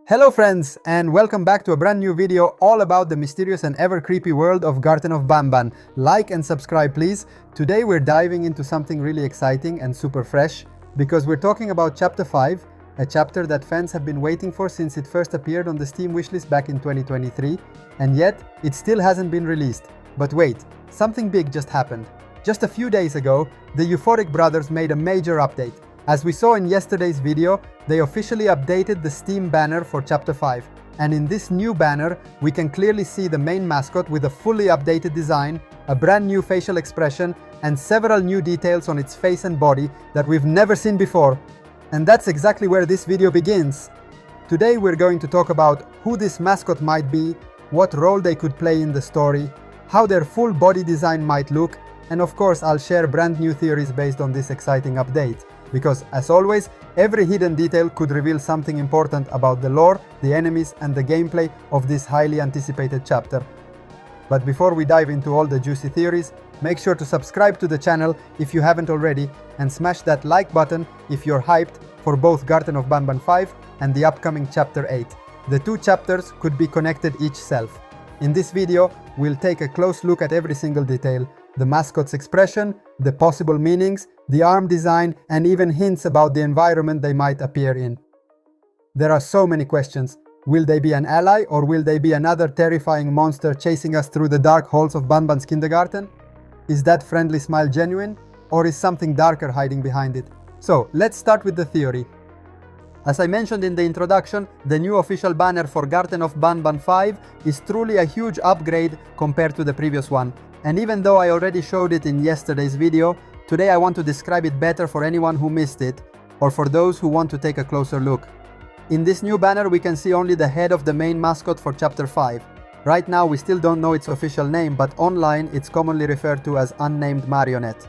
Hello friends, and welcome back to a brand new video all about the mysterious and ever creepy world of Garten of Banban. Like and subscribe please. Today we're diving into something really exciting and super fresh because we're talking about Chapter 5, a chapter that fans have been waiting for since it first appeared on the Steam wishlist back in 2023, and yet it still hasn't been released. But wait, something big just happened. Just a few days ago, the Euphoric brothers made a major update. As we saw in yesterday's video, they officially updated the Steam banner for Chapter 5. And in this new banner, we can clearly see the main mascot with a fully updated design, a brand new facial expression, and several new details on its face and body that we've never seen before. And that's exactly where this video begins. Today we're going to talk about who this mascot might be, what role they could play in the story, how their full body design might look, and of course I'll share brand new theories based on this exciting update. Because, as always, every hidden detail could reveal something important about the lore, the enemies, and the gameplay of this highly anticipated chapter. But before we dive into all the juicy theories, make sure to subscribe to the channel if you haven't already, and smash that like button if you're hyped for both Garten of Banban 5 and the upcoming Chapter 8. The two chapters could be connected each self. In this video, we'll take a close look at every single detail, the mascot's expression, the possible meanings, the arm design, and even hints about the environment they might appear in. There are so many questions. Will they be an ally, or will they be another terrifying monster chasing us through the dark halls of Banban's kindergarten? Is that friendly smile genuine, or is something darker hiding behind it? So, let's start with the theory. As I mentioned in the introduction, the new official banner for Garten of Banban 5 is truly a huge upgrade compared to the previous one. And even though I already showed it in yesterday's video, today I want to describe it better for anyone who missed it, or for those who want to take a closer look. In this new banner we can see only the head of the main mascot for Chapter 5. Right now we still don't know its official name, but online it's commonly referred to as Unnamed Marionette.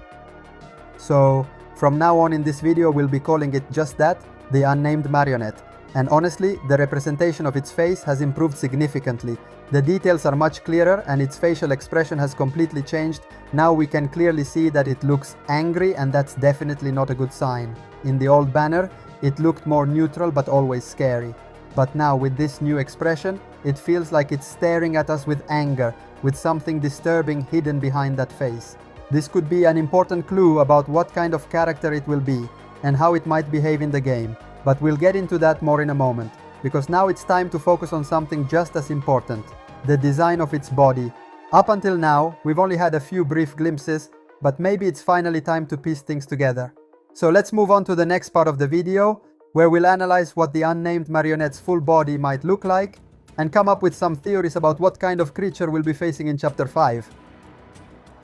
So, from now on in this video we'll be calling it just that, the Unnamed Marionette. And honestly, the representation of its face has improved significantly. The details are much clearer and its facial expression has completely changed. Now we can clearly see that it looks angry, and that's definitely not a good sign. In the old banner, it looked more neutral but always scary. But now with this new expression, it feels like it's staring at us with anger, with something disturbing hidden behind that face. This could be an important clue about what kind of character it will be and how it might behave in the game. But we'll get into that more in a moment, because now it's time to focus on something just as important, the design of its body. Up until now, we've only had a few brief glimpses, but maybe it's finally time to piece things together. So let's move on to the next part of the video, where we'll analyze what the unnamed marionette's full body might look like, and come up with some theories about what kind of creature we'll be facing in Chapter 5.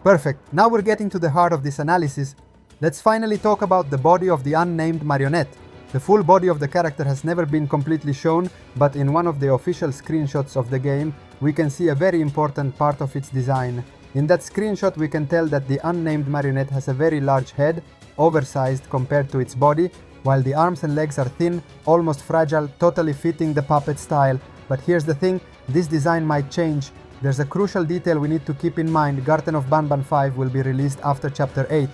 Perfect, now we're getting to the heart of this analysis. Let's finally talk about the body of the unnamed marionette. The full body of the character has never been completely shown, but in one of the official screenshots of the game, we can see a very important part of its design. In that screenshot we can tell that the unnamed marionette has a very large head, oversized compared to its body, while the arms and legs are thin, almost fragile, totally fitting the puppet style. But here's the thing, this design might change. There's a crucial detail we need to keep in mind. Garten of Banban 5 will be released after Chapter 8.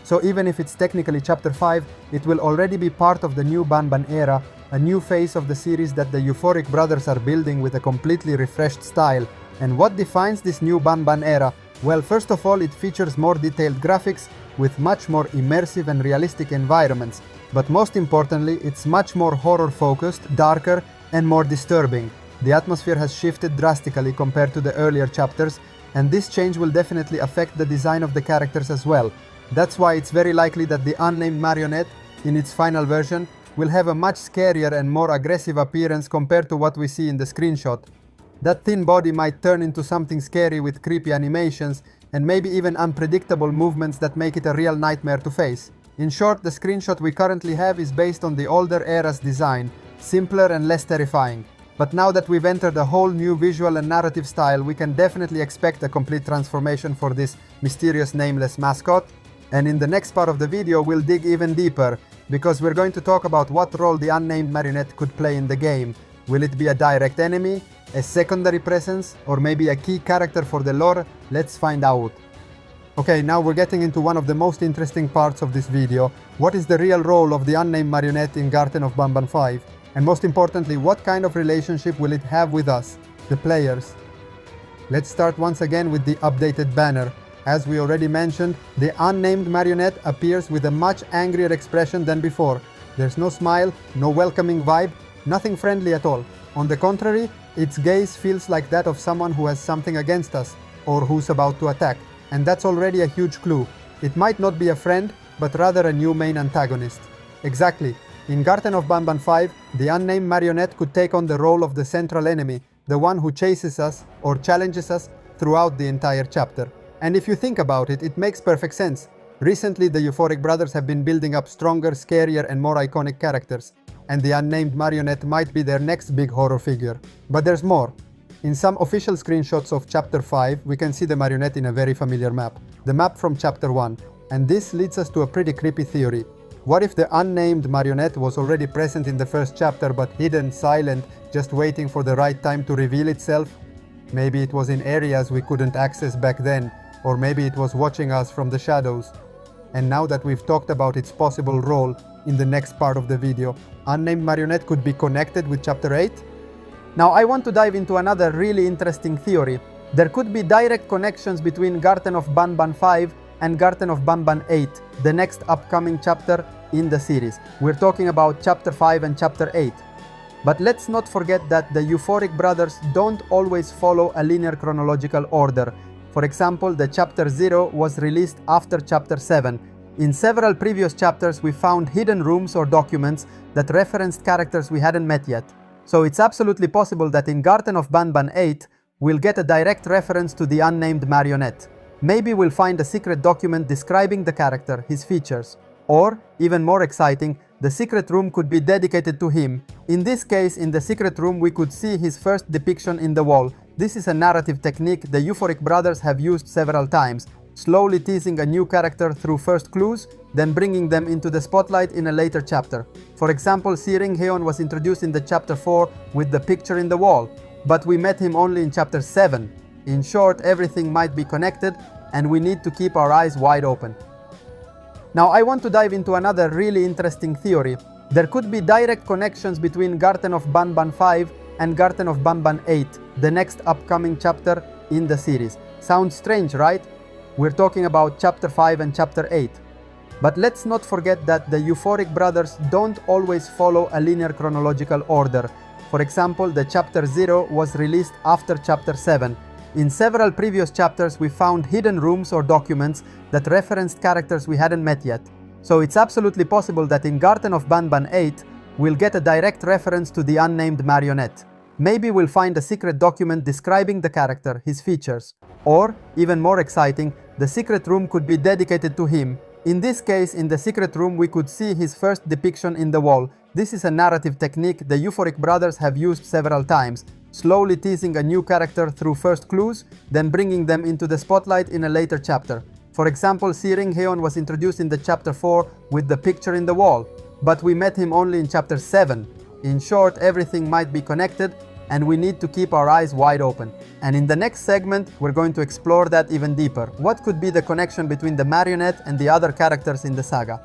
So even if it's technically Chapter 5, it will already be part of the new Banban era, a new phase of the series that the Euphoric brothers are building with a completely refreshed style. And what defines this new Banban era? Well, first of all, it features more detailed graphics with much more immersive and realistic environments. But most importantly, it's much more horror-focused, darker, and more disturbing. The atmosphere has shifted drastically compared to the earlier chapters, and this change will definitely affect the design of the characters as well. That's why it's very likely that the unnamed marionette, in its final version, will have a much scarier and more aggressive appearance compared to what we see in the screenshot. That thin body might turn into something scary with creepy animations and maybe even unpredictable movements that make it a real nightmare to face. In short, the screenshot we currently have is based on the older era's design, simpler and less terrifying. But now that we've entered a whole new visual and narrative style, we can definitely expect a complete transformation for this mysterious nameless mascot. And in the next part of the video we'll dig even deeper, because we're going to talk about what role the unnamed marionette could play in the game. Will it be a direct enemy, a secondary presence, or maybe a key character for the lore? Let's find out. Okay, now we're getting into one of the most interesting parts of this video. What is the real role of the unnamed marionette in Garten of Banban 5? And most importantly, what kind of relationship will it have with us, the players? Let's start once again with the updated banner. As we already mentioned, the unnamed marionette appears with a much angrier expression than before. There's no smile, no welcoming vibe, nothing friendly at all. On the contrary, its gaze feels like that of someone who has something against us, or who's about to attack. And that's already a huge clue. It might not be a friend, but rather a new main antagonist. Exactly. In Garten of Banban 5, the unnamed marionette could take on the role of the central enemy, the one who chases us or challenges us throughout the entire chapter. And if you think about it, it makes perfect sense. Recently, the Euphoric Brothers have been building up stronger, scarier and more iconic characters, and the unnamed marionette might be their next big horror figure. But there's more. In some official screenshots of Chapter 5, we can see the marionette in a very familiar map, the map from Chapter 1, and this leads us to a pretty creepy theory. What if the unnamed marionette was already present in the first chapter but hidden, silent, just waiting for the right time to reveal itself? Maybe it was in areas we couldn't access back then, or maybe it was watching us from the shadows. And now that we've talked about its possible role in the next part of the video, unnamed marionette could be connected with Chapter 8? Now I want to dive into another really interesting theory. There could be direct connections between Garten of Banban 5 and Garten of Banban 8, the next upcoming chapter in the series. We're talking about Chapter 5 and Chapter 8. But let's not forget that the Euphoric Brothers don't always follow a linear chronological order. For example, the Chapter 0 was released after Chapter 7. In several previous chapters, we found hidden rooms or documents that referenced characters we hadn't met yet. So it's absolutely possible that in Garten of Banban 8, we'll get a direct reference to the unnamed marionette. Maybe we'll find a secret document describing the character, his features. Or, even more exciting, the secret room could be dedicated to him. In this case, in the secret room, we could see his first depiction in the wall. This is a narrative technique the Euphoric Brothers have used several times, slowly teasing a new character through first clues, then bringing them into the spotlight in a later chapter. For example, Searing Heon was introduced in the Chapter 4 with the picture in the wall, but we met him only in Chapter 7. In short, everything might be connected, and we need to keep our eyes wide open. Now I want to dive into another really interesting theory. There could be direct connections between Garten of Banban 5 and Garten of Banban 8, the next upcoming chapter in the series. Sounds strange, right? We're talking about Chapter 5 and Chapter 8. But let's not forget that the Euphoric Brothers don't always follow a linear chronological order. For example, the Chapter 0 was released after Chapter 7. In several previous chapters, we found hidden rooms or documents that referenced characters we hadn't met yet. So it's absolutely possible that in Garten of Banban 8, we'll get a direct reference to the unnamed marionette. Maybe we'll find a secret document describing the character, his features. Or, even more exciting, the secret room could be dedicated to him. In this case, in the secret room, we could see his first depiction in the wall. This is a narrative technique the Euphoric Brothers have used several times, slowly teasing a new character through first clues, then bringing them into the spotlight in a later chapter. For example, Searing Heon was introduced in the Chapter 4 with the picture in the wall, but we met him only in Chapter 7. In short, everything might be connected, and we need to keep our eyes wide open. And in the next segment, we're going to explore that even deeper. What could be the connection between the marionette and the other characters in the saga?